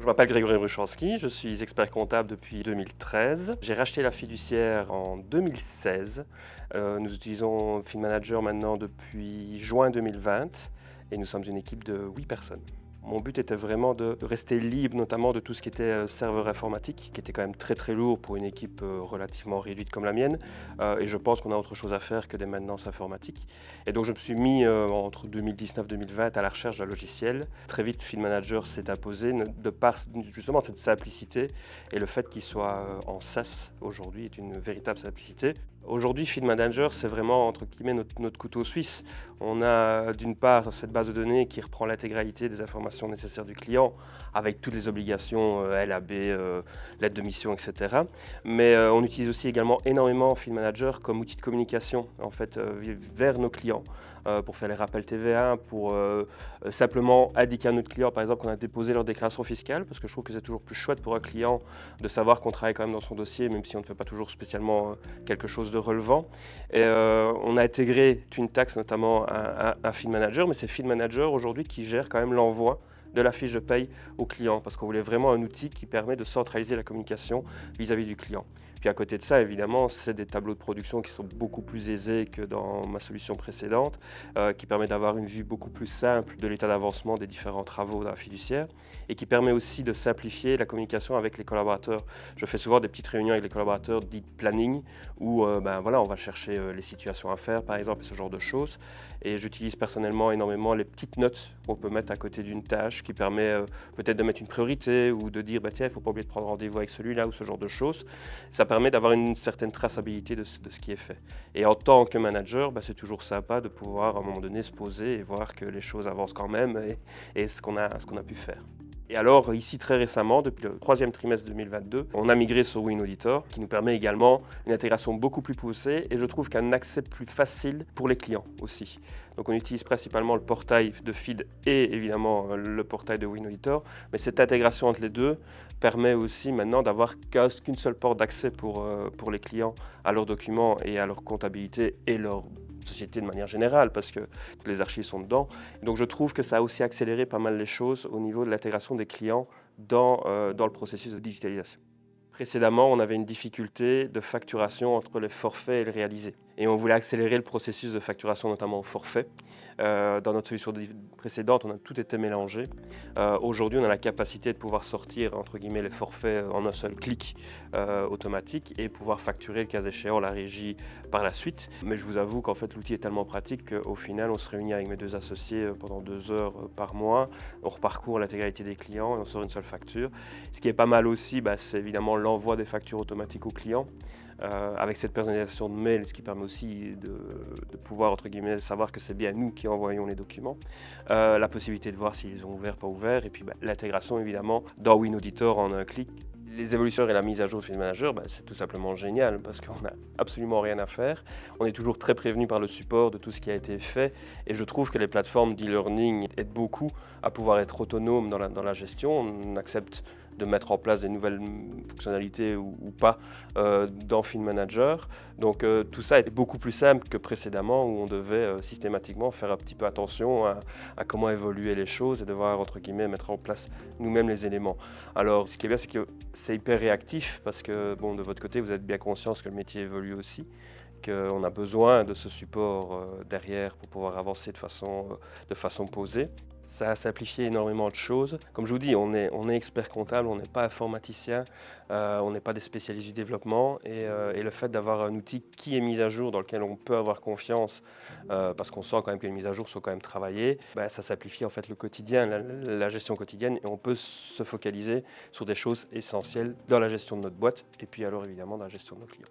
Je m'appelle Grégory Bruchanski, je suis expert comptable depuis 2013. J'ai racheté la fiduciaire en 2016. Nous utilisons FinManager maintenant depuis juin 2020 et nous sommes une équipe de 8 personnes. Mon but était vraiment de rester libre, notamment de tout ce qui était serveur informatique, qui était quand même très lourd pour une équipe relativement réduite comme la mienne. Et je pense qu'on a autre chose à faire que des maintenances informatiques. Et donc je me suis mis entre 2019-2020 à la recherche d'un logiciel. Très vite, FinManager s'est imposé de par justement cette simplicité et le fait qu'il soit en SaaS aujourd'hui est une véritable simplicité. Aujourd'hui, FinManager, c'est vraiment entre guillemets notre couteau suisse. On a d'une part cette base de données qui reprend l'intégralité des informations nécessaires du client avec toutes les obligations LAB, lettre de mission, etc. Mais on utilise aussi également énormément FinManager comme outil de communication en fait, vers nos clients pour faire les rappels TVA, pour simplement indiquer à notre client par exemple qu'on a déposé leur déclaration fiscale, parce que je trouve que c'est toujours plus chouette pour un client de savoir qu'on travaille quand même dans son dossier, même si on ne fait pas toujours spécialement quelque chose de relevant. Et on a intégré TwinTax notamment à FinManager, mais c'est FinManager aujourd'hui qui gère quand même l'envoi de la fiche de paye au client, parce qu'on voulait vraiment un outil qui permet de centraliser la communication vis-à-vis du client. Puis à côté de ça, évidemment, c'est des tableaux de production qui sont beaucoup plus aisés que dans ma solution précédente, qui permet d'avoir une vue beaucoup plus simple de l'état d'avancement des différents travaux dans la fiduciaire et qui permet aussi de simplifier la communication avec les collaborateurs. Je fais souvent des petites réunions avec les collaborateurs dites planning où on va chercher les situations à faire, par exemple, et ce genre de choses. Et j'utilise personnellement énormément les petites notes qu'on peut mettre à côté d'une tâche qui permet peut-être de mettre une priorité ou de dire tiens, il ne faut pas oublier de prendre rendez-vous avec celui-là ou ce genre de choses. Ça permet d'avoir une certaine traçabilité de ce qui est fait. Et en tant que manager, c'est toujours sympa de pouvoir à un moment donné se poser et voir que les choses avancent quand même et ce qu'on a pu faire. Et alors, ici, très récemment, depuis le troisième trimestre 2022, on a migré sur WinAuditor, qui nous permet également une intégration beaucoup plus poussée et je trouve qu'un accès plus facile pour les clients aussi. Donc on utilise principalement le portail de Feed et évidemment le portail de WinAuditor, mais cette intégration entre les deux permet aussi maintenant d'avoir qu'une seule porte d'accès pour les clients à leurs documents et à leur comptabilité et leur société de manière générale, parce que toutes les archives sont dedans. Donc je trouve que ça a aussi accéléré pas mal les choses au niveau de l'intégration des clients dans le processus de digitalisation. Précédemment, on avait une difficulté de facturation entre les forfaits et le réalisé. Et on voulait accélérer le processus de facturation, notamment au forfait. Dans notre solution précédente, on a tout été mélangé. Aujourd'hui, on a la capacité de pouvoir sortir, entre guillemets, les forfaits en un seul clic automatique et pouvoir facturer, le cas échéant, la régie par la suite. Mais je vous avoue qu'en fait, l'outil est tellement pratique qu'au final, on se réunit avec mes deux associés pendant 2 heures par mois. On reparcourt l'intégralité des clients et on sort une seule facture. Ce qui est pas mal aussi, c'est évidemment l'envoi des factures automatiques aux clients. Avec cette personnalisation de mail, ce qui permet aussi de pouvoir, entre guillemets, savoir que c'est bien nous qui envoyons les documents. La possibilité de voir s'ils ont ouvert, pas ouvert, et puis l'intégration évidemment dans WinAuditor en un clic. Les évolutions et la mise à jour de FinManager, c'est tout simplement génial parce qu'on n'a absolument rien à faire. On est toujours très prévenu par le support de tout ce qui a été fait et je trouve que les plateformes d'e-learning aident beaucoup à pouvoir être autonomes dans la gestion. On accepte de mettre en place des nouvelles fonctionnalités ou pas dans FinManager. Donc tout ça est beaucoup plus simple que précédemment où on devait systématiquement faire un petit peu attention à comment évoluer les choses et devoir, entre guillemets, mettre en place nous-mêmes les éléments. Alors ce qui est bien, c'est que c'est hyper réactif parce que de votre côté, vous êtes bien conscient que le métier évolue aussi, qu'on a besoin de ce support derrière pour pouvoir avancer de façon posée. Ça a simplifié énormément de choses. Comme je vous dis, on est expert comptable, on n'est pas informaticien, on n'est pas des spécialistes du développement et le fait d'avoir un outil qui est mis à jour, dans lequel on peut avoir confiance, parce qu'on sent quand même que les mises à jour sont quand même travaillées, ça simplifie en fait le quotidien, la gestion quotidienne et on peut se focaliser sur des choses essentielles dans la gestion de notre boîte et puis alors évidemment dans la gestion de nos clients.